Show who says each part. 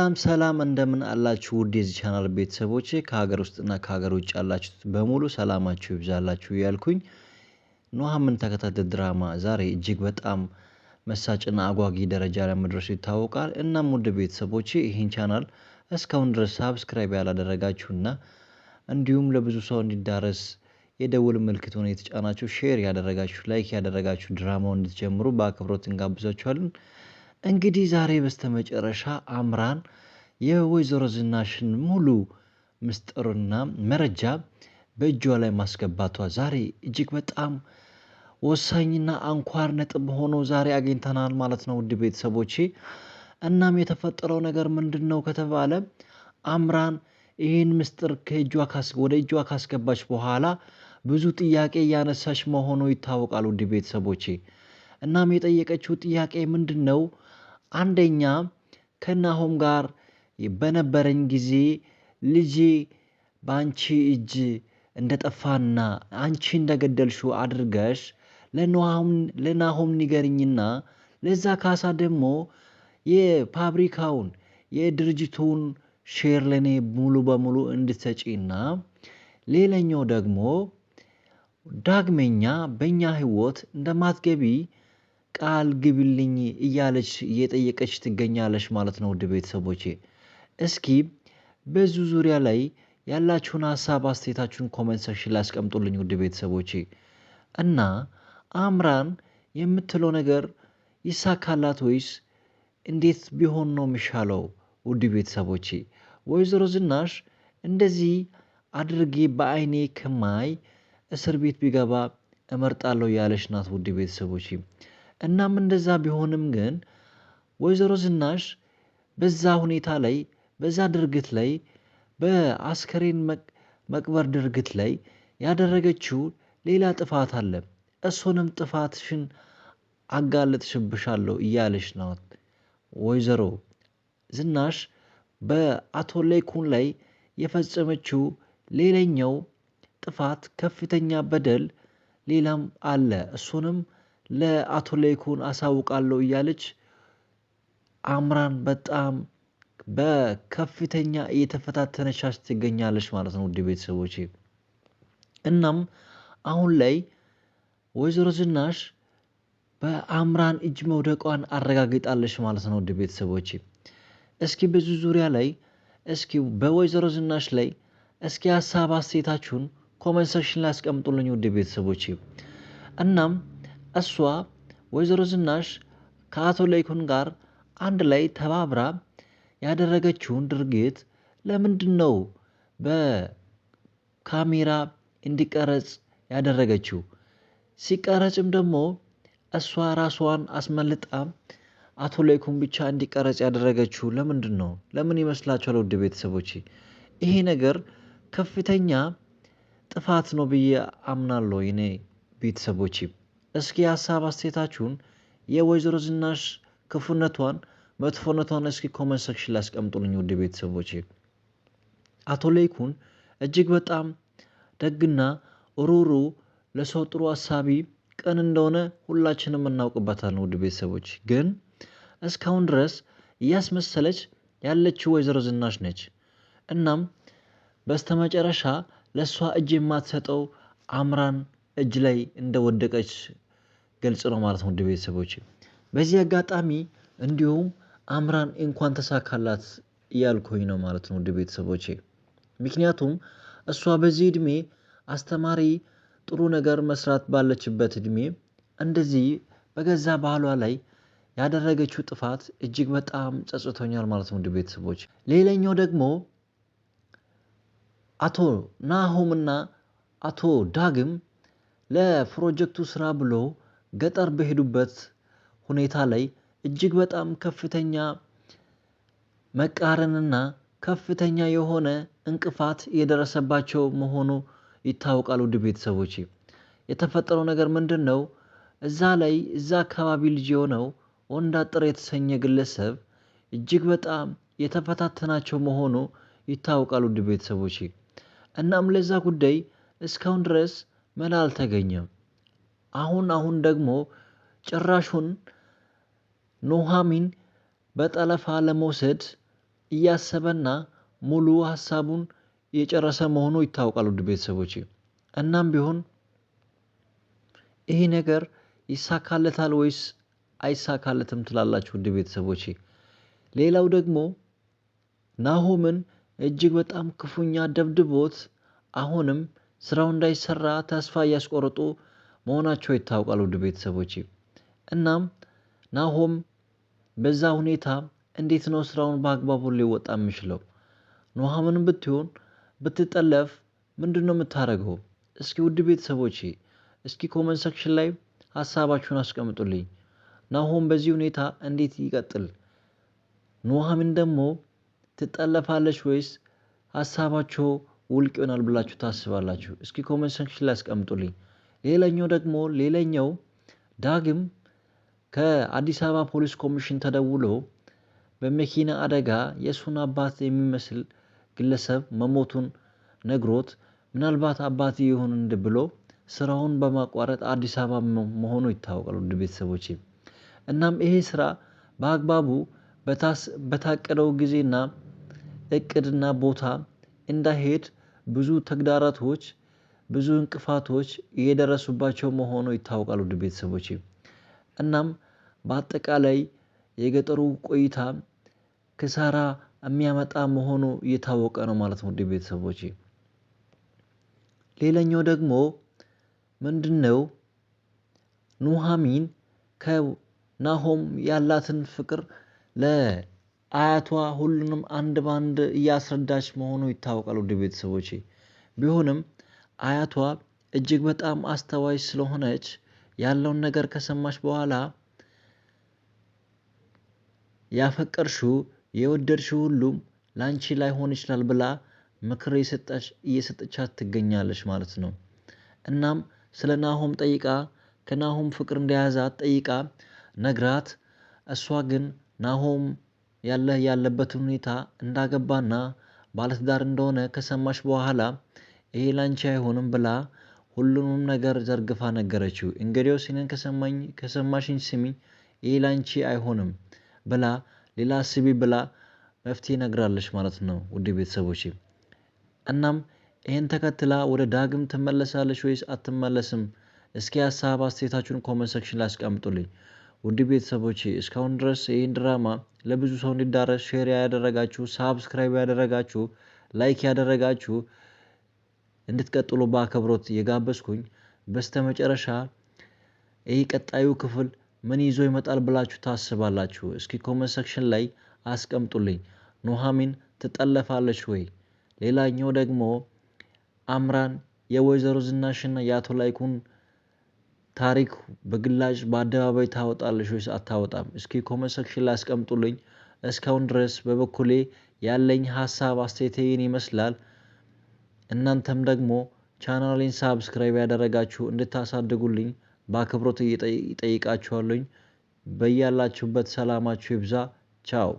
Speaker 1: ሰላም እንደምን አላችሁ ውድ የዚህ ቻናል ቤተሰቦቼ ከሀገር ውስጥና ከሀገር ውጭ ያላችሁት በሙሉ ሰላማችሁ ይብዛላችሁ እያልኩኝ ኑሃሚን ተከታታይ ድራማ ዛሬ እጅግ በጣም መሳጭና አጓጊ ደረጃ ላይ መድረሱ ይታወቃል። እናም ውድ ቤተሰቦቼ ይህን ቻናል እስካሁን ድረስ ሳብስክራይብ ያላደረጋችሁና እንዲሁም ለብዙ ሰው እንዲዳረስ የደውል ምልክቱን የተጫናችሁ ሼር ያደረጋችሁ ላይክ ያደረጋችሁ ድራማውን እንድትጀምሩ በአክብሮት እንጋብዛችኋለን። እንግዲህ ዛሬ በስተመጨረሻ አምራን የወይዘሮ ዝናሽን ሙሉ ምስጢርና መረጃ በእጇ ላይ ማስገባቷ ዛሬ እጅግ በጣም ወሳኝና አንኳር ነጥብ ሆኖ ዛሬ አግኝተናል ማለት ነው ውድ ቤተሰቦቼ። እናም የተፈጠረው ነገር ምንድነው ከተባለ አምራን ይህን ምስጢር ወደ እጇ ካስገባች በኋላ ብዙ ጥያቄ እያነሳች መሆኑ ይታወቃል ውድ ቤተሰቦቼ። እናም የጠየቀችው ጥያቄ ምንድነው? አንደኛ ከናሆም ጋር በነበረኝ ጊዜ ልጄ በአንቺ እጅ እንደጠፋና አንቺ እንደገደልሽው አድርገሽ ለናሆም ንገሪኝና ለዛ ካሳ ደግሞ የፋብሪካውን የድርጅቱን ሼር ለኔ ሙሉ በሙሉ እንድትሰጪና ሌላኛው ደግሞ ዳግመኛ በእኛ ህይወት እንደማትገቢ ቃል ግቢልኝ እያለች እየጠየቀች ትገኛለች ማለት ነው ውድ ቤተሰቦቼ። እስኪ በዚህ ዙሪያ ላይ ያላችሁን ሀሳብ አስተያየታችሁን ኮሜንት ሴክሽን ላይ አስቀምጡልኝ ውድ ቤተሰቦቼ። እና አምራን የምትለው ነገር ይሳካላት ወይስ እንዴት ቢሆን ነው የሚሻለው? ውድ ቤተሰቦቼ ወይዘሮ ዝናሽ እንደዚህ አድርጌ በአይኔ ከማይ እስር ቤት ቢገባ እመርጣለሁ ያለች ናት ውድ ቤተሰቦቼ። እናም እንደዛ ቢሆንም ግን ወይዘሮ ዝናሽ በዛ ሁኔታ ላይ በዛ ድርጊት ላይ በአስከሬን መቅበር ድርጊት ላይ ያደረገችው ሌላ ጥፋት አለ። እሱንም ጥፋትሽን አጋልጥሽብሻለሁ እያለች ናት ወይዘሮ ዝናሽ በአቶ ለይኩን ላይ የፈጸመችው ሌላኛው ጥፋት ከፍተኛ በደል ሌላም አለ። እሱንም ለአቶ ለይኩን አሳውቃለሁ እያለች አምራን በጣም በከፍተኛ እየተፈታተነቻች ትገኛለች ማለት ነው ውድ ቤተሰቦቼ። እናም አሁን ላይ ወይዘሮ ዝናሽ በአምራን እጅ መውደቋን አረጋግጣለች ማለት ነው ውድ ቤተሰቦቼ። እስኪ በዚህ ዙሪያ ላይ እስኪ በወይዘሮ ዝናሽ ላይ እስኪ ሀሳብ አስተያየታችሁን ኮሜንት ሴክሽን ላይ አስቀምጡልኝ ውድ ቤተሰቦቼ። እናም እሷ ወይዘሮ ዝናሽ ከአቶ ለይኩን ጋር አንድ ላይ ተባብራ ያደረገችውን ድርጊት ለምንድን ነው በካሜራ እንዲቀረጽ ያደረገችው? ሲቀረጽም ደግሞ እሷ ራሷን አስመልጣ አቶ ለይኩን ብቻ እንዲቀረጽ ያደረገችው ለምንድን ነው? ለምን ይመስላችኋል ውድ ቤተሰቦቼ? ይሄ ነገር ከፍተኛ ጥፋት ነው ብዬ አምናለሁ እኔ ቤተሰቦቼ። እስኪ ሀሳብ አስተያየታችሁን የወይዘሮ ዝናሽ ክፉነቷን መጥፎነቷን እስኪ ኮሜንት ሴክሽን ላይ አስቀምጡልኝ ውድ ቤተሰቦቼ። አቶ ለይኩን እጅግ በጣም ደግና ሩሩ ለሰው ጥሩ አሳቢ ቀን እንደሆነ ሁላችንም እናውቅበታለን ውድ ቤተሰቦች። ግን እስካሁን ድረስ እያስመሰለች ያለችው ወይዘሮ ዝናሽ ነች። እናም በስተመጨረሻ ለእሷ እጅ የማትሰጠው አምራን እጅ ላይ እንደወደቀች ግልጽ ነው ማለት ነው ውድ ቤተሰቦች። በዚህ አጋጣሚ እንዲሁም አምራን እንኳን ተሳካላት እያልኩኝ ነው ማለት ነው ውድ ቤተሰቦቼ። ምክንያቱም እሷ በዚህ እድሜ አስተማሪ ጥሩ ነገር መስራት ባለችበት እድሜ እንደዚህ በገዛ ባህሏ ላይ ያደረገችው ጥፋት እጅግ በጣም ጸጽቶኛል ማለት ነው ውድ ቤተሰቦች። ሌላኛው ደግሞ አቶ ናሆምና አቶ ዳግም ለፕሮጀክቱ ስራ ብሎ ገጠር በሄዱበት ሁኔታ ላይ እጅግ በጣም ከፍተኛ መቃረንና ከፍተኛ የሆነ እንቅፋት የደረሰባቸው መሆኑ ይታወቃል ውድ ቤተሰቦቼ። የተፈጠረው ነገር ምንድነው? እዛ አካባቢ ልጅ የሆነው ወንዳጥር የተሰኘ ግለሰብ እጅግ በጣም የተፈታተናቸው መሆኑ ይታወቃል ውድ ቤተሰቦቼ። እናም ለዛ ጉዳይ እስካሁን ድረስ መላ አልተገኘም። አሁን ደግሞ ጭራሹን ኑሃሚን በጠለፋ ለመውሰድ እያሰበና ሙሉ ሀሳቡን የጨረሰ መሆኑ ይታወቃል ውድ ቤተሰቦቼ። እናም ቢሆን ይሄ ነገር ይሳካለታል ወይስ አይሳካለትም ትላላችሁ ውድ ቤተሰቦቼ? ሌላው ደግሞ ናሆምን እጅግ በጣም ክፉኛ ደብድቦት አሁንም ስራው እንዳይሰራ ተስፋ እያስቆረጡ መሆናቸው ይታወቃል ውድ ቤተሰቦቼ። እናም ናሆም በዛ ሁኔታ እንዴት ነው ስራውን በአግባቡ ሊወጣ የሚችለው? ኑሃሚንም ብትሆን ብትጠለፍ ምንድነው የምታደርገው? እስኪ ውድ ቤተሰቦቼ እስኪ ኮመንት ሴክሽን ላይ ሀሳባችሁን አስቀምጡልኝ። ናሆም በዚህ ሁኔታ እንዴት ይቀጥል? ኑሃሚን ደግሞ ትጠለፋለች ወይስ ሀሳባቸው ውልቅ ይሆናል ብላችሁ ታስባላችሁ? እስኪ ኮመንት ሴክሽን ላይ አስቀምጡልኝ። ሌላኛው ዳግም ከአዲስ አበባ ፖሊስ ኮሚሽን ተደውሎ በመኪና አደጋ የእሱን አባት የሚመስል ግለሰብ መሞቱን ነግሮት ምናልባት አባቴ ይሆን እንድ ብሎ ስራውን በማቋረጥ አዲስ አበባ መሆኑ ይታወቃል ውድ ቤተሰቦቼ። እናም ይሄ ስራ በአግባቡ በታቀደው ጊዜና እቅድና ቦታ እንዳይሄድ ብዙ ተግዳሮቶች ብዙ እንቅፋቶች እየደረሱባቸው መሆኑ ይታወቃል ውድ ቤተሰቦቼ። እናም በአጠቃላይ የገጠሩ ቆይታ ክሳራ የሚያመጣ መሆኑ እየታወቀ ነው ማለት ነው ውድ ቤተሰቦቼ። ሌላኛው ደግሞ ምንድነው? ኑሃሚን ከናሆም ያላትን ፍቅር ለአያቷ ሁሉንም አንድ ባንድ እያስረዳች መሆኑ ይታወቃል ውድ ቤተሰቦቼ። ቢሆንም አያቷ እጅግ በጣም አስተዋይ ስለሆነች ያለውን ነገር ከሰማች በኋላ ያፈቀርሽው የወደድሽው ሁሉም ላንቺ ላይሆን ይችላል ብላ ምክር እየሰጠቻት ትገኛለች ማለት ነው። እናም ስለ ናሆም ጠይቃ ከናሆም ፍቅር እንደያዛት ጠይቃ ነግራት፣ እሷ ግን ናሆም ያለበትን ሁኔታ እንዳገባና ባለትዳር እንደሆነ ከሰማች በኋላ ይሄ ላንቺ አይሆንም ብላ ሁሉንም ነገር ዘርግፋ ነገረችው። እንግዲያውስ እኔን ከሰማሽኝ ስሚ፣ ይሄ ላንቺ አይሆንም ብላ ሌላ አስቢ ብላ መፍትሄ ነግራለች ማለት ነው ውድ ቤተሰቦቼ። እናም ይሄን ተከትላ ወደ ዳግም ትመለሳለች ወይስ አትመለስም? እስኪ ሀሳብ አስተያየታችሁን ኮመንት ሴክሽን ላይ አስቀምጡልኝ። ውድ ቤተሰቦቼ እስካሁን ድረስ ይህን ድራማ ለብዙ ሰው እንዲዳረስ ሼር ያደረጋችሁ፣ ሳብስክራይብ ያደረጋችሁ፣ ላይክ ያደረጋችሁ እንድትቀጥሉ በአክብሮት የጋበዝኩኝ። በስተመጨረሻ ይህ ቀጣዩ ክፍል ምን ይዞ ይመጣል ብላችሁ ታስባላችሁ? እስኪ ኮመንት ሴክሽን ላይ አስቀምጡልኝ። ኑሃሚን ትጠለፋለች ወይ? ሌላኛው ደግሞ አምራን የወይዘሮ ዝናሽና የአቶ ላይኩን ታሪክ በግላጭ በአደባባይ ታወጣለች ወይስ አታወጣም? እስኪ ኮመንት ሴክሽን ላይ አስቀምጡልኝ። እስካሁን ድረስ በበኩሌ ያለኝ ሀሳብ አስተያየቴን ይመስላል። እናንተም ደግሞ ቻናሌን ሳብስክራይብ ያደረጋችሁ እንድታሳድጉልኝ በአክብሮት እጠይቃችኋለሁ። በያላችሁበት ሰላማችሁ ይብዛ። ቻው